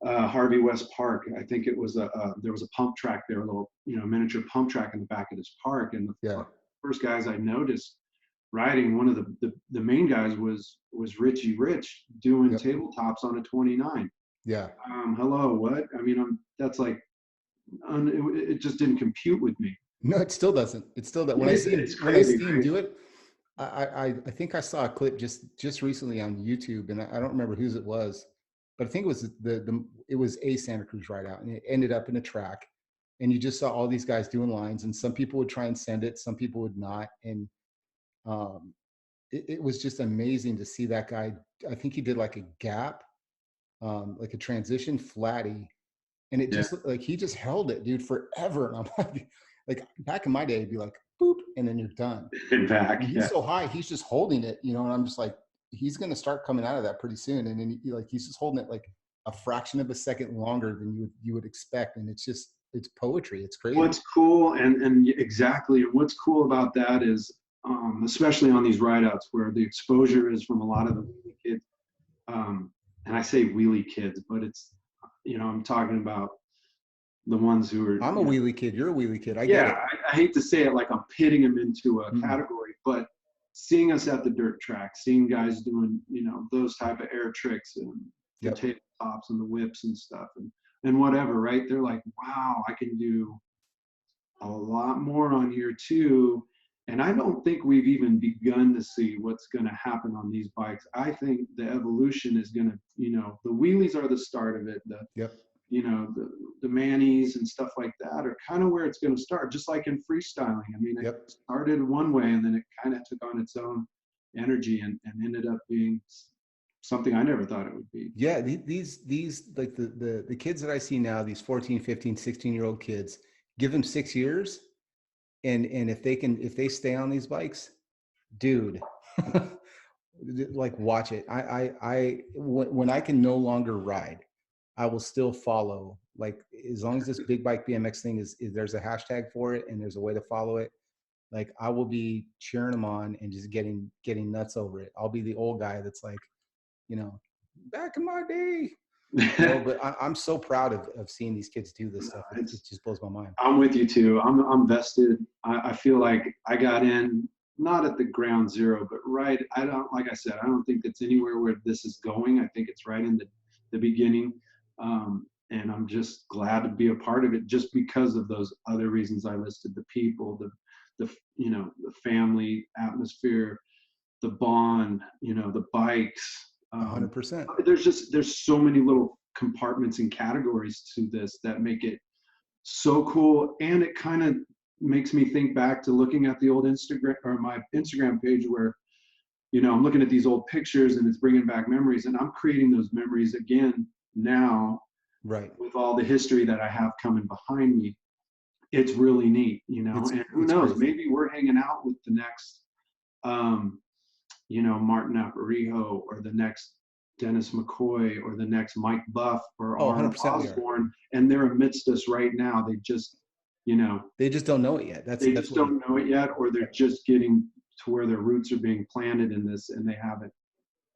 Harvey West Park. I think it was there was a pump track there, a little miniature pump track in the back of this park. And yeah, the first guys I noticed riding, one of the main guys was Richie Rich doing yep, tabletops on a 29. yeah. Hello, what? I mean, that's like it just didn't compute with me. No, it still doesn't. It's still that when I It's, see him it's when I crazy, see him right? do it, I think I saw a clip just recently on YouTube, and I don't remember whose it was, but I think it was it was a Santa Cruz ride out, and it ended up in a track, and you just saw all these guys doing lines, and some people would try and send it, some people would not, and um, it was just amazing to see that guy. I think he did like a gap, like a transition flatty, and it Yeah, just looked like he just held it, dude, forever. And I'm like back in my day, it'd be like boop, and then you're done. in And back. he's Yeah, so high, he's just holding it, and I'm just like, he's gonna start coming out of that pretty soon. And then he's just holding it like a fraction of a second longer than you would expect. And it's just it's poetry. It's crazy. What's cool, and exactly, what's cool about that is, especially on these rideouts where the exposure is from a lot of the wheelie kids, and I say wheelie kids, but it's, I'm talking about the ones who are. I'm a wheelie kid. You're a wheelie kid. I get Yeah, it. I hate to say it like I'm pitting them into a Mm. category, but seeing us at the dirt track, seeing guys doing, those type of air tricks and the Yep. tabletops and the whips and stuff and whatever, right? They're like, wow, I can do a lot more on here too. And I don't think we've even begun to see what's going to happen on these bikes. I think the evolution is going to, the wheelies are the start of it. Yep. The manis and stuff like that are kind of where it's going to start, just like in freestyling. I mean, Yep. it started one way and then it kind of took on its own energy and ended up being something I never thought it would be. Yeah. These like the kids that I see now, these 14, 15, 16-year-old kids, give them 6 years. And if they stay on these bikes, dude, like watch it. When I can no longer ride, I will still follow. Like as long as this big bike BMX thing is there's a hashtag for it and there's a way to follow it. Like I will be cheering them on and just getting nuts over it. I'll be the old guy that's like, back in my day. But I'm so proud of seeing these kids do this stuff. It just blows my mind. I'm with you too. I'm vested. I feel like I got in not at the ground zero, but right. Like I said, I don't think it's anywhere where this is going. I think it's right in the beginning. And I'm just glad to be a part of it just because of those other reasons I listed: the people, the family atmosphere, the bond, the bikes. 100%. There's so many little compartments and categories to this that make it so cool. And it kind of makes me think back to looking at the old Instagram or my Instagram page where, I'm looking at these old pictures and it's bringing back memories, and I'm creating those memories again now, right? With all the history that I have coming behind me. It's really neat, and who knows, crazy. Maybe we're hanging out with the next, Martin Aparijo, or the next Dennis McCoy, or the next Mike Buff, or Arnold Osborne, and they're amidst us right now. They just, they just don't know it yet. They just don't know it yet, or they're just getting to where their roots are being planted in this, and they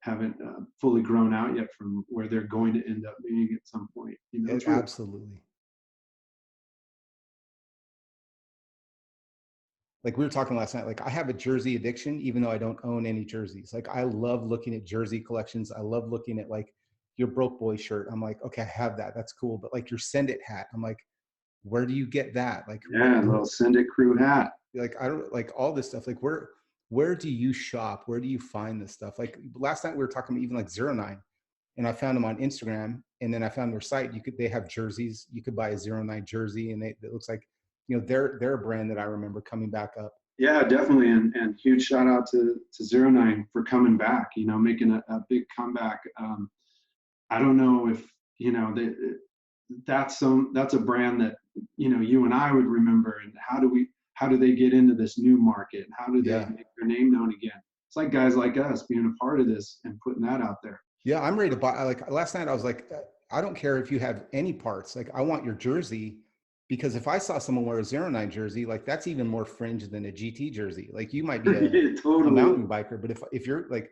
haven't fully grown out yet from where they're going to end up being at some point. Absolutely. Like we were talking last night, like I have a jersey addiction, even though I don't own any jerseys. Like I love looking at jersey collections. I love looking at like your Broke Boy shirt. I'm like, okay, I have that. That's cool. But like your Send It hat, I'm like, where do you get that? Like, yeah, a little Send It crew hat. Like I don't like all this stuff. Like where do you shop? Where do you find this stuff? Like last night we were talking even like 09, and I found them on Instagram, and then I found their site. They have jerseys. You could buy a 09 jersey, and it looks like, they're a brand that I remember coming back up. Yeah, definitely. And huge shout out to 09 for coming back, making a big comeback. I don't know if, that's a brand that, you and I would remember. And how do they get into this new market? How do they make their name known again? It's like guys like us being a part of this and putting that out there. Yeah, I'm ready to buy. Like last night I was like, I don't care if you have any parts. Like I want your jersey. Because if I saw someone wear a 09 jersey, like that's even more fringe than a GT jersey. Like you might be a mountain biker, but if you're like,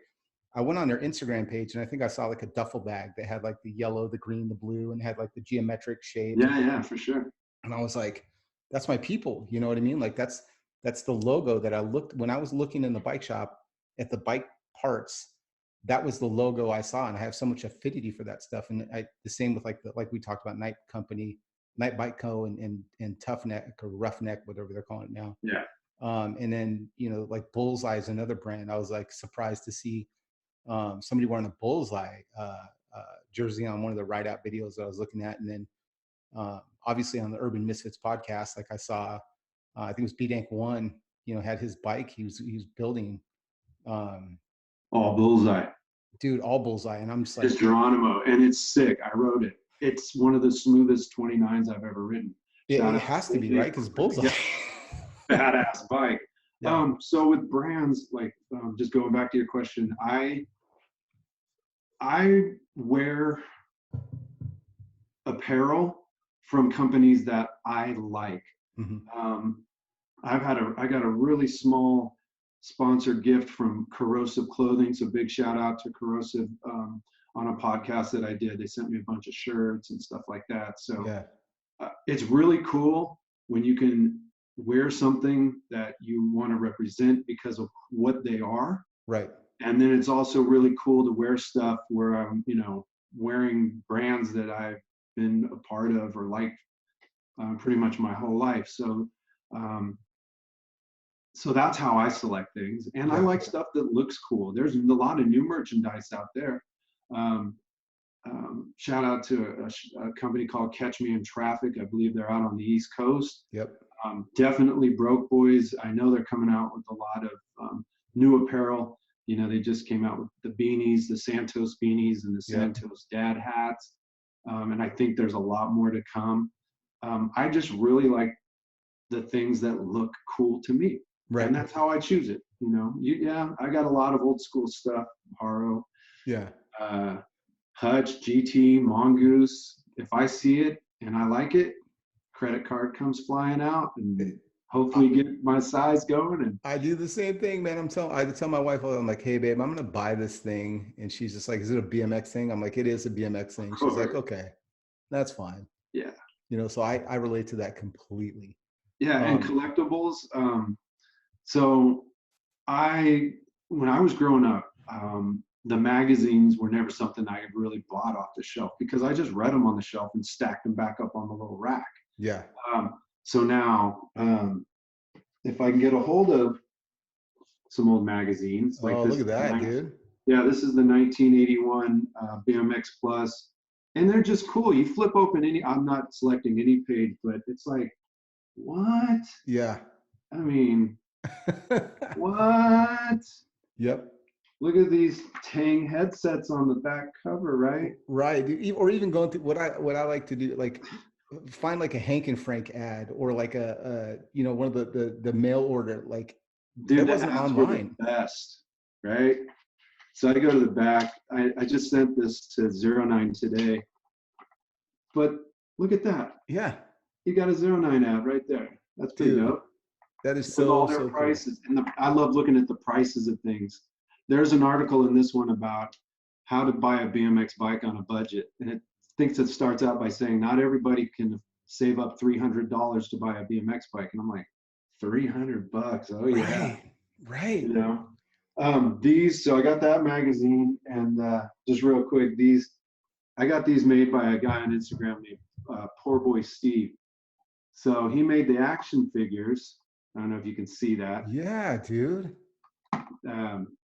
I went on their Instagram page and I think I saw like a duffel bag that had like the yellow, the green, the blue, and had like the geometric shapes. Yeah, for sure. And I was like, that's my people. You know what I mean? Like that's the logo that I looked when I was looking in the bike shop at the bike parts. That was the logo I saw, and I have so much affinity for that stuff. And the same with like we talked about Night Company. Night Bike Co. and Tough Neck or Roughneck, whatever they're calling it now. Yeah. And then, like Bullseye is another brand. I was like surprised to see somebody wearing a Bullseye jersey on one of the RIDEOUT videos that I was looking at. And then obviously on the Urban Misfits podcast, like I saw, I think it was B-Dank One, had his bike. He was building. All Bullseye. Dude, all Bullseye. And I'm just like. It's Geronimo, and it's sick. I rode it. It's one of the smoothest 29s I've ever ridden. It has to be, right? Because Bullseye. Badass bike. Yeah. So with brands, like just going back to your question, I wear apparel from companies that I like. Mm-hmm. I got a really small sponsored gift from Corrosive Clothing. So big shout out to Corrosive on a podcast that I did. They sent me a bunch of shirts and stuff like that. So Yeah. it's really cool when you can wear something that you want to represent because of what they are. Right. And then it's also really cool to wear stuff where I'm, wearing brands that I've been a part of or liked pretty much my whole life. So that's how I select things. And I Yeah. like stuff that looks cool. There's a lot of new merchandise out there. Shout out to a company called Catch Me in Traffic. I believe they're out on the East Coast. Yep. Definitely Broke Boys. I know they're coming out with a lot of new apparel. They just came out with the beanies, the Santos beanies and the Santos dad hats. And I think there's a lot more to come. I just really like the things that look cool to me. Right. And that's how I choose it. I got a lot of old school stuff, Haro. Yeah. Hutch, GT, Mongoose. If I see it and I like it, credit card comes flying out and hopefully get my size going. And I do the same thing, man. I tell my wife, I'm like, hey babe, I'm gonna buy this thing. And she's just like, is it a BMX thing? I'm like, it is a BMX thing. She's like, okay, that's fine. Yeah. So I relate to that completely. Yeah, and collectibles. So when I was growing up, the magazines were never something I really bought off the shelf because I just read them on the shelf and stacked them back up on the little rack. Yeah. So now, if I can get a hold of some old magazines, like look at that, dude. Yeah, this is the 1981 BMX Plus, and they're just cool. You flip open I'm not selecting any page, but it's like, what? Yeah. I mean, what? Yep. Look at these Tang headsets on the back cover, right? Right. Or even going through what I like to do, like find like a Hank and Frank ad or like one of the mail order, like dude, that wasn't online. The best, right? So I go to the back. I just sent this to 09 today, but look at that. Yeah. You got a 09 ad right there. That's pretty dope. That is with all their prices. Cool. And I love looking at the prices of things. There's an article in this one about how to buy a BMX bike on a budget. And it starts out by saying not everybody can save up $300 to buy a BMX bike. And I'm like, $300? Oh yeah. Right. So I got that magazine, and just real quick, I got these made by a guy on Instagram named Poor Boy Steve. So he made the action figures. I don't know if you can see that. Yeah, dude.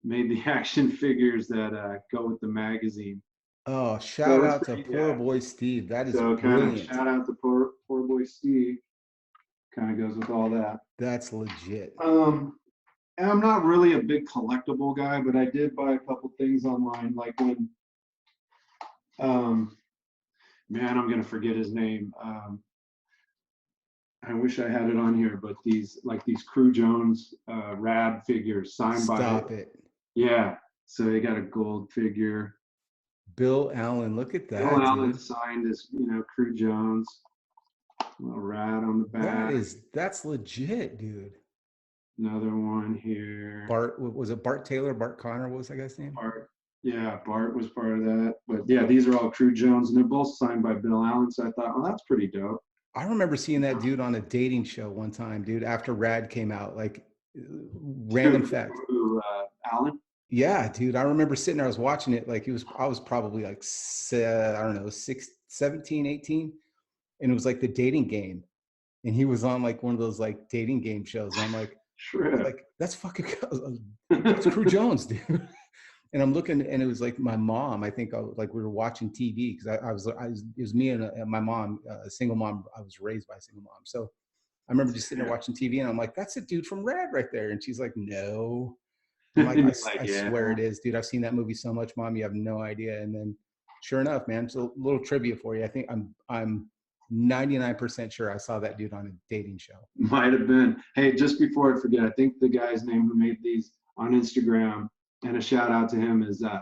Made the action figures that go with the magazine. Oh, shout out to Poor Boy Steve. That is brilliant. Kind of shout out to Poor Boy Steve. Kind of goes with all that. That's legit. And I'm not really a big collectible guy, but I did buy a couple things online, like when man, I'm gonna forget his name. I wish I had it on here, but these Crew Jones rad figures signed by. Stop it. Yeah. So they got a gold figure. Bill Allen, look at that. Bill Allen signed as Crew Jones. A little rad on the back. That's legit, dude. Another one here. Bart, was it Bart Taylor? Bart Connor, what was that guy's name? Bart. Yeah, Bart was part of that. But yeah, these are all Crew Jones, and they're both signed by Bill Allen. So I thought, well, that's pretty dope. I remember seeing that dude on a dating show one time, dude, after Rad came out. Like, random fact. Allen? Yeah, dude. I remember sitting there, I was watching it. Like, I was probably like, I don't know, 17, 18. And it was like the dating game. And he was on like one of those like dating game shows. And I'm like, sure. Like, that's fucking, that's Crew Jones, dude. And I'm looking, and it was like my mom. I think we were watching TV because it was me and my mom, a single mom. I was raised by a single mom, so I remember just sitting there watching TV, and I'm like, "That's a dude from Rad right there." And she's like, "No," I'm like, I swear it is, dude. I've seen that movie so much, Mom. You have no idea. And then, sure enough, man. So a little trivia for you. I think I'm 99% sure I saw that dude on a dating show. Might have been. Hey, just before I forget, I think the guy's name who made these on Instagram. And a shout out to him is at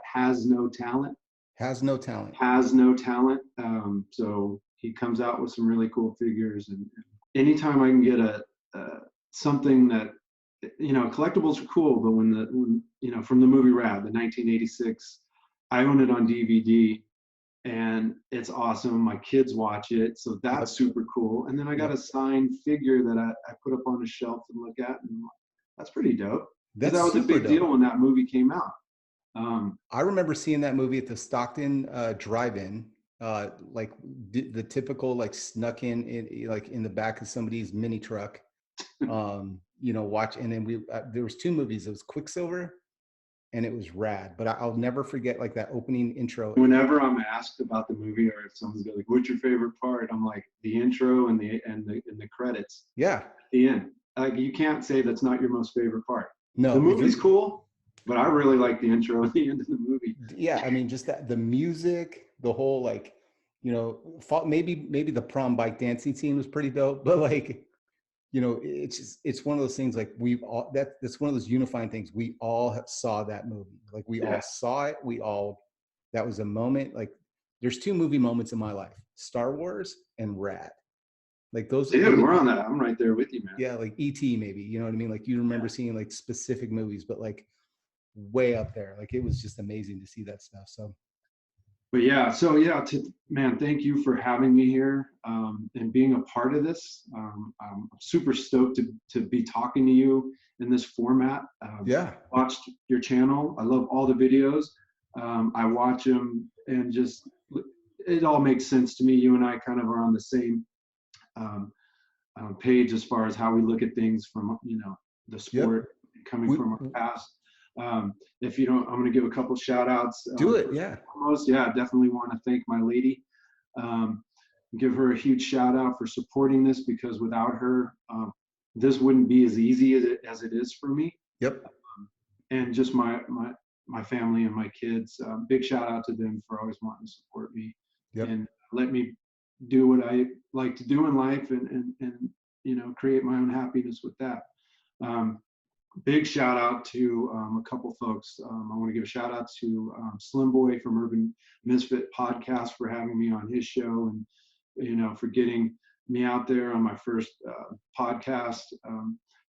Has No Talent. Has No Talent. Has No Talent. So he comes out with some really cool figures, and anytime I can get something that, collectibles are cool, but when from the movie Rad, the 1986, I own it on DVD, and it's awesome. My kids watch it, so that's super cool. And then I got a signed figure that I put up on a shelf and look at, and that's pretty dope. Because That's that was a super big dope. deal when that movie came out. I remember seeing that movie at the Stockton drive-in, like the typical like snuck in like in the back of somebody's mini truck. Watch, and then there was two movies. It was Quicksilver and it was Rad. But I'll never forget like that opening intro. Whenever I'm asked about the movie, or if someone's like, "What's your favorite part?" I'm like, the intro and the credits. Yeah. At the end. Like, you can't say that's not your most favorite part. No. The movie's cool, but I really like the intro at the end of the movie. Yeah, I mean, just that, the music, the whole like, maybe the prom bike dancing scene was pretty dope, but like, it's one of those things like that's one of those unifying things. We all saw that movie. Like we all saw it. That was a moment. Like there's two movie moments in my life: Star Wars and Rad. Like those. Dude, we're on that. I'm right there with you, man. Yeah, like E.T. maybe. You know what I mean? Like you remember seeing like specific movies, but like way up there. Like it was just amazing to see that stuff. So. But yeah, man, thank you for having me here, and being a part of this. I'm super stoked to be talking to you in this format. Watched your channel. I love all the videos. I watch them, and just it all makes sense to me. You and I kind of are on the same page as far as how we look at things from the sport coming from our past. If you don't, I'm going to give a couple shout outs. Do it. Yeah. Definitely want to thank my lady. Give her a huge shout out for supporting this, because without her, this wouldn't be as easy as it is for me. Yep. And just my family and my kids. Big shout out to them for always wanting to support me and let me do what I like to do in life, and create my own happiness with that. Big shout out to a couple folks. I want to give a shout out to Slim Boy from Urban Misfit Podcast for having me on his show, and for getting me out there on my first podcast.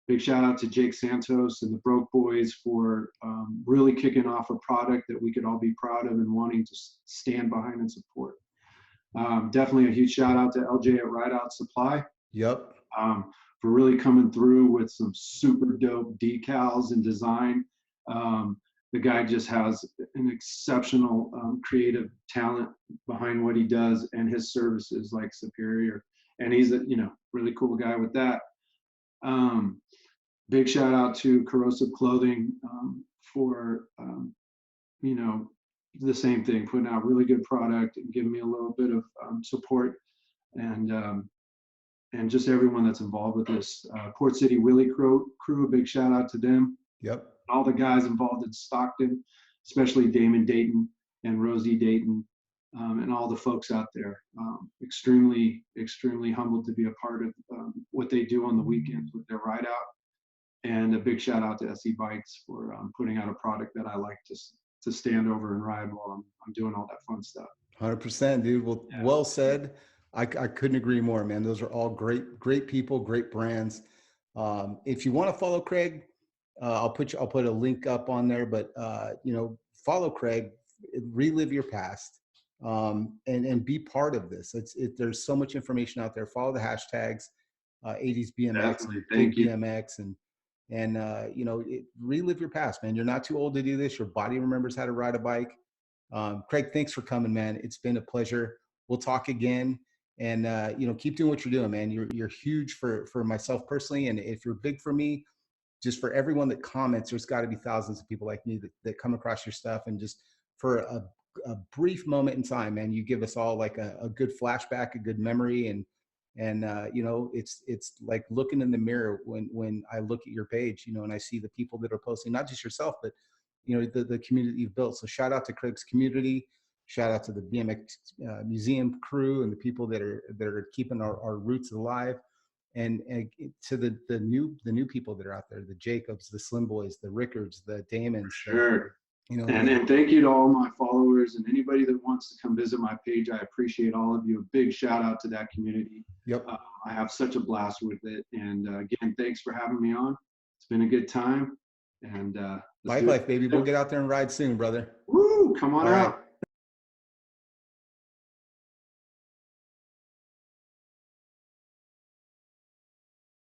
Big shout out to Jake Santos and the Broke Boys for really kicking off a product that we could all be proud of and wanting to stand behind and support. Definitely a huge shout out to LJ at RIDEOUT Supply. Yep. For really coming through with some super dope decals and design. The guy just has an exceptional creative talent behind what he does, and his service is like superior. And he's a really cool guy with that. Big shout out to Corrosive Clothing for the same thing, putting out really good product and giving me a little bit of support, and just everyone that's involved with this. Port City Wheelie Crew, a big shout out to them. Yep. All the guys involved in Stockton, especially Damon Dayton and Rosie Dayton, and all the folks out there. Extremely, extremely humbled to be a part of what they do on the weekends with their ride out. And a big shout out to SE Bikes for putting out a product that I like to stand over and ride while I'm doing all that fun stuff. 100%, dude. Well said. I couldn't agree more, man. Those are all great people, great brands. If you want to follow Craig, I'll put a link up on there, but follow Craig, relive your past, and be part of this. There's so much information out there. Follow the hashtags, 80s BMX, and Big BMX, and relive your past, man. You're not too old to do this. Your body remembers how to ride a bike. Craig, thanks for coming, man. It's been a pleasure. We'll talk again. And keep doing what you're doing, man. You're huge for myself personally, and if you're big for me, just for everyone that comments, there's got to be thousands of people like me that come across your stuff, and just for a brief moment in time, man, you give us all like a good flashback, a good memory, and it's like looking in the mirror when I look at your page, and I see the people that are posting, not just yourself, but the community you've built. So shout out to Craig's community. Shout out to the BMX museum crew and the people that are keeping our roots alive, and to the new people that are out there, the Jacobs, the Slim Boys, the Rickards, the Damons, sure. You know, And thank you to all my followers and anybody that wants to come visit my page. I appreciate all of you. A big shout out to that community. yep. I have such a blast with it. And again, thanks for having me on. It's been a good time. And Bike life, baby. We'll get out there and ride soon, brother. Woo! Come on All out. right.